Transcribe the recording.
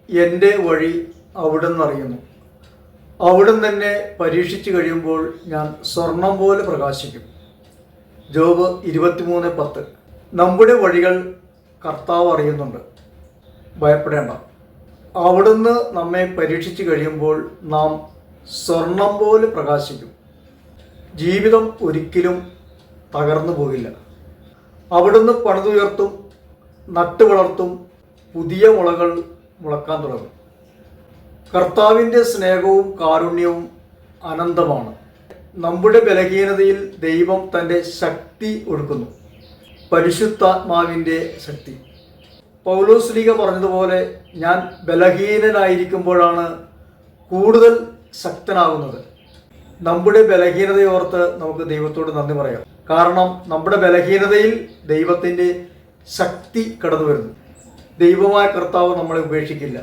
എൻ്റെ വഴി അവിടുന്ന് അറിയുന്നു. അവിടുന്ന് തന്നെ പരീക്ഷിച്ചു കഴിയുമ്പോൾ ഞാൻ സ്വർണം പോലെ പ്രകാശിക്കും. ജോബ് 23:10. നമ്മുടെ വഴികൾ കർത്താവ് അറിയുന്നുണ്ട്. ഭയപ്പെടേണ്ട. അവിടുന്ന് നമ്മെ പരീക്ഷിച്ചു കഴിയുമ്പോൾ നാം സ്വർണം പോലെ പ്രകാശിക്കും. ജീവിതം ഒരിക്കലും തകർന്നു പോകില്ല. അവിടുന്ന് പണിതുയർത്തും, നട്ടു വളർത്തും, പുതിയ മുളകൾ മുളക്കാൻ തുടങ്ങും. കർത്താവിൻ്റെ സ്നേഹവും കാരുണ്യവും അനന്തമാണ്. നമ്മുടെ ബലഹീനതയിൽ ദൈവം തൻ്റെ ശക്തി ഒഴുക്കുന്നു. പരിശുദ്ധാത്മാവിൻ്റെ ശക്തി. പൗലോസ്ലീഹ പറഞ്ഞതുപോലെ, ഞാൻ ബലഹീനനായിരിക്കുമ്പോഴാണ് കൂടുതൽ ശക്തനാകുന്നത്. നമ്മുടെ ബലഹീനതയോർത്ത് നമുക്ക് ദൈവത്തോട് നന്ദി പറയാം. കാരണം നമ്മുടെ ബലഹീനതയിൽ ദൈവത്തിൻ്റെ ശക്തി കടന്നു വരുന്നു. ദൈവമായ കർത്താവ് നമ്മളെ ഉപേക്ഷിക്കില്ല.